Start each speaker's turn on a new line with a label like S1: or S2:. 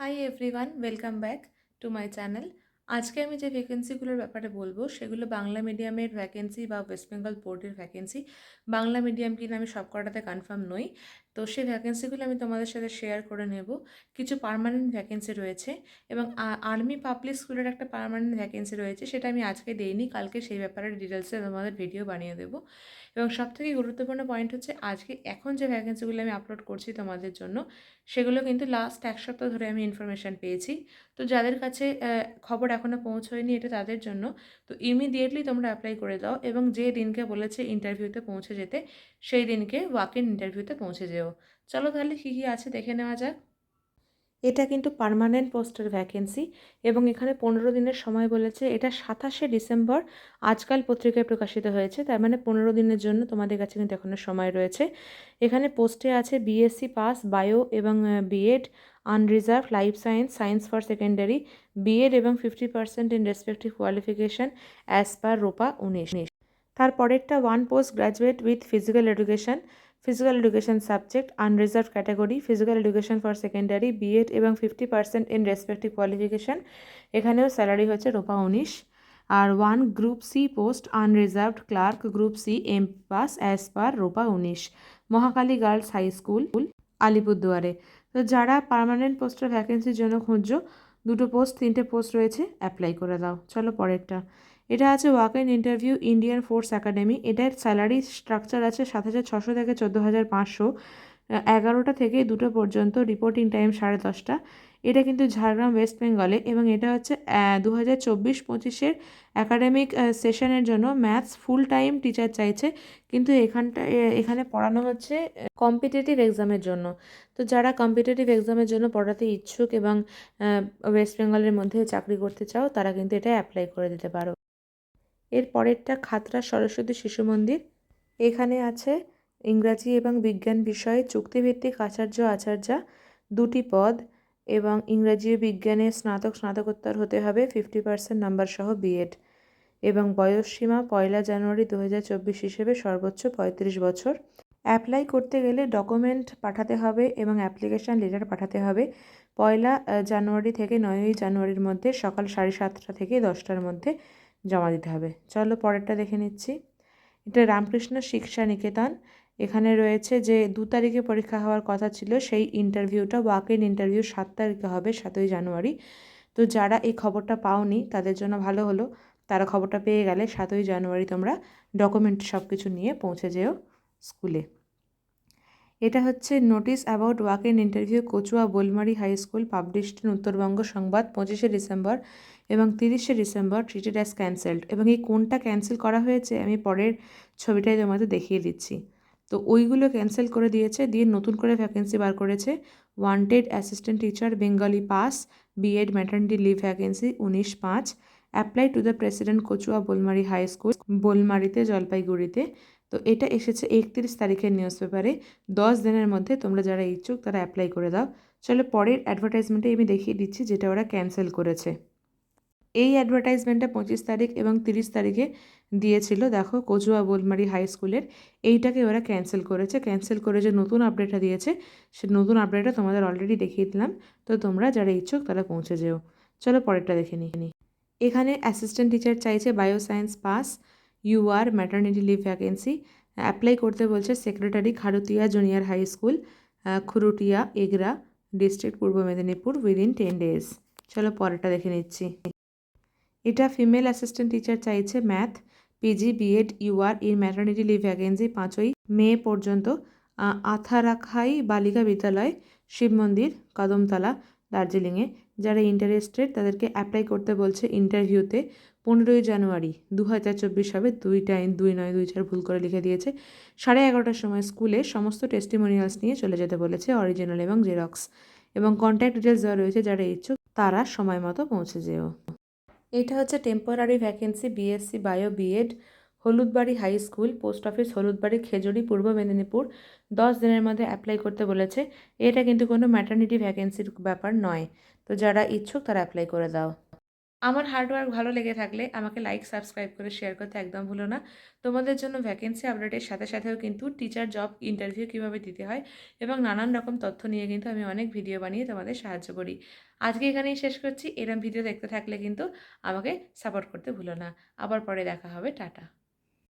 S1: Hi everyone, welcome back to my channel. আজকে আমি যে ভ্যাকেন্সিগুলোর ব্যাপারে বলবো সেগুলো বাংলা মিডিয়ামের ভ্যাকেন্সি বা ওয়েস্ট বেঙ্গল বোর্ডের ভ্যাকেন্সি। বাংলা মিডিয়াম কিনা আমি সব কটাতে কনফার্ম নই, তো সেই ভ্যাকেন্সিগুলো আমি তোমাদের সাথে শেয়ার করে নেব। কিছু পার্মানেন্ট ভ্যাকেন্সি রয়েছে এবং আর্মি পাবলিক স্কুলের একটা পার্মানেন্ট ভ্যাকেন্সি রয়েছে, সেটা আমি আজকে দেইনি, কালকে সেই ব্যাপারে ডিটেলসে তোমাদের ভিডিও বানিয়ে দেবো। এবং সবথেকে গুরুত্বপূর্ণ পয়েন্ট হচ্ছে আজকে এখন যে ভ্যাকেন্সিগুলো আমি আপলোড করছি তোমাদের জন্য, সেগুলো কিন্তু লাস্ট এক সপ্তাহ ধরে আমি ইনফরমেশান পেয়েছি। তো যাদের কাছে খবর এখনও পৌঁছয়নি এটা তাদের জন্য, তো ইমিডিয়েটলি তোমরা অ্যাপ্লাই করে দাও এবং যে দিনকে বলেছে ইন্টারভিউতে পৌঁছে যেতে সেই দিনকে ওয়াক ইন ইন্টারভিউতে পৌঁছে যেও। চলো তাহলে কী কী আছে দেখে নেওয়া যাক। এটা কিন্তু পার্মানেন্ট পোস্টের ভ্যাকেন্সি এবং এখানে 15 দিনের সময় বলেছে। এটা 27শে ডিসেম্বর আজকাল পত্রিকায় প্রকাশিত হয়েছে, তার মানে 15 দিনের জন্য তোমাদের কাছে কিন্তু এখনও সময় রয়েছে। এখানে পোস্টে আছে বিএসসি পাস বায়ো এবং BEd unreserved life science science for secondary BEd এবং 50% in respective qualification as per ROPA 19। তারপরেরটা one post graduate with physical education subject unreserved category physical education for secondary BEd এবং 50% in respective qualification, এখানেও salary হচ্ছে রোপা 19। আর one group C post unreserved clerk group C M pass as per ROPA 19, Mahakali girls high school আলিপুরদুয়ারে। তো যারা permanent পোস্টের ভ্যাকেন্সির জন্য খুঁজছো, তিনটে পোস্ট রয়েছে, অ্যাপ্লাই করে দাও। চলো পরেরটা। এটা আছে walk in interview Indian force academy. এটার স্যালারি স্ট্রাকচার আছে 7,600 থেকে 14,500, 11টা থেকে 2টো পর্যন্ত, রিপোর্টিং টাইম 10:30। এটা কিন্তু ঝাড়গ্রাম ওয়েস্ট বেঙ্গলে এবং এটা হচ্ছে 2024-25 অ্যাকাডেমিক সেশনের জন্য ম্যাথস ফুল টাইম টিচার চাইছে, কিন্তু এখানে পড়ানো হচ্ছে কম্পিটিটিভ এক্সামের জন্য। তো যারা কম্পিটিটিভ এক্সামের জন্য পড়াতে ইচ্ছুক এবং ওয়েস্ট বেঙ্গলের মধ্যে চাকরি করতে চাও, তারা কিন্তু এটা অ্যাপ্লাই করে দিতে পারো। এর পরেরটা খাতড়া সরস্বতী শিশু মন্দির। এখানে আছে ইংরাজি এবং বিজ্ঞান বিষয়ে চুক্তিভিত্তিক আচার্যা 2টি পদ এবং ইংরাজি ও বিজ্ঞানে স্নাতকোত্তর হতে হবে, 50% নাম্বার সহ বিএড এবং বয়সসীমা 1 জানুয়ারি 2024 হিসেবে সর্বোচ্চ 35 বছর। অ্যাপ্লাই করতে গেলে ডকুমেন্ট পাঠাতে হবে এবং অ্যাপ্লিকেশান লেটার পাঠাতে হবে 1 জানুয়ারি থেকে 9 জানুয়ারির মধ্যে, সকাল 7:30 থেকে 10টার মধ্যে জমা দিতে হবে। চলো পরেরটা দেখে নিচ্ছি। এটা রামকৃষ্ণ শিক্ষা নিকেতন। এখানে রয়েছে যে 2 তারিখে পরীক্ষা হওয়ার কথা ছিল, সেই ইন্টারভিউটা ওয়াক ইন ইন্টারভিউ 7 তারিখে হবে, 7ই জানুয়ারি। তো যারা এই খবরটা পাওনি তাদের জন্য ভালো হলো, তারা খবরটা পেয়ে গেলে 7ই জানুয়ারি তোমরা ডকুমেন্ট সব কিছু নিয়ে পৌঁছে যেও স্কুলে। এটা হচ্ছে notice about walk in interview Kachua Bolmari high school published in Uttarbanga Sambad 25শে ডিসেম্বর এবং 30শে ডিসেম্বর, ট্রিটেড অ্যাজ ক্যান্সেলড। এবং এই কোনটা ক্যান্সেল করা হয়েছে আমি পরের ছবিটাই তোমাদের দেখিয়ে দিচ্ছি। তো ওইগুলো ক্যান্সেল করে দিয়েছে, দিয়ে নতুন করে ভ্যাকেন্সি বার করেছে। Wanted assistant teacher Bengali pass BEd maternity leave vacancy 19/5, apply to the president Kachua Bolmari high school বোলমারিতে জলপাইগুড়িতে। তো এটা এসেছে 31 তারিখের নিউজ পেপারে। 10 দিনের মধ্যে তোমরা যারা ইচ্ছুক তারা অ্যাপ্লাই করে দাও। চলো পরের অ্যাডভার্টাইজমেন্টে আমি দেখিয়ে দিচ্ছি যেটা ওরা ক্যান্সেল করেছে। এই অ্যাডভার্টাইজমেন্টটা 25 তারিখ এবং 30 তারিখে দিয়েছিল, দেখো কচুয়া বোলমারি হাই স্কুলের। এইটাকে ওরা ক্যান্সেল করেছে। ক্যান্সেল করে যে নতুন আপডেটটা দিয়েছে, সে নতুন আপডেটটা তোমাদের অলরেডি দেখিয়ে দিলাম। তো তোমরা যারা ইচ্ছুক তারা পৌঁছে যেও। চলো পরেরটা দেখে নিই। এখানে অ্যাসিস্ট্যান্ট টিচার চাইছে bio science pass UR maternity leave vacancy. Apply করতে বলছে secretary Kharutia junior high school Khurutia Egra district Purba Medinipur within 10 days। চলো পরেরটা দেখে নিচ্ছি। এটা ফিমেল অ্যাসিস্ট্যান্ট টিচার চাইছে math PG B Ed UR in maternity leave vacancy 5 May পর্যন্ত, আথারাখাই বালিকা বিদ্যালয় শিব মন্দির কদমতলা দার্জিলিংয়ে। যারা ইন্টারেস্টেড তাদেরকে অ্যাপ্লাই করতে বলছে ইন্টারভিউতে 15ই জানুয়ারি 2024 হবে। 2 নয় 2 4 ভুল করে লিখে দিয়েছে। 11:30টার সময় স্কুলে সমস্ত টেস্টিমোনিয়ালস নিয়ে চলে যেতে বলেছে, অরিজিনাল এবং জেরক্স, এবং কন্ট্যাক্ট ডিটেলস দেওয়া রয়েছে, যারা ইচ্ছুক তারা সময় মতো পৌঁছে যেও। এটা হচ্ছে temporary vacancy BSc bio BEd Haludbari high school post office Haludbari Khejuri Purba Medinipur. 10 দিনের মধ্যে অ্যাপ্লাই করতে বলেছে। এটা কিন্তু কোনো ম্যাটার্নিটি ভ্যাকেন্সির ব্যাপার নয়। তো যারা ইচ্ছুক তারা অ্যাপ্লাই করে দাও। আমার হার্ড ওয়ার্ক ভালো লেগে থাকলে আমাকে লাইক, সাবস্ক্রাইব করে শেয়ার করতে একদম ভুলো না। তোমাদের জন্য ভ্যাকেন্সি আপডেটের সাথে সাথেও কিন্তু টিচার জব ইন্টারভিউ কীভাবে দিতে হয় এবং নানান রকম তথ্য নিয়ে কিন্তু আমি অনেক ভিডিও বানিয়ে তোমাদের সাহায্য করি। আজকে এখানেই শেষ করছি। এরকম ভিডিও দেখতে থাকলে কিন্তু আমাকে সাপোর্ট করতে ভুলো না। আবার পরে দেখা হবে। টাটা।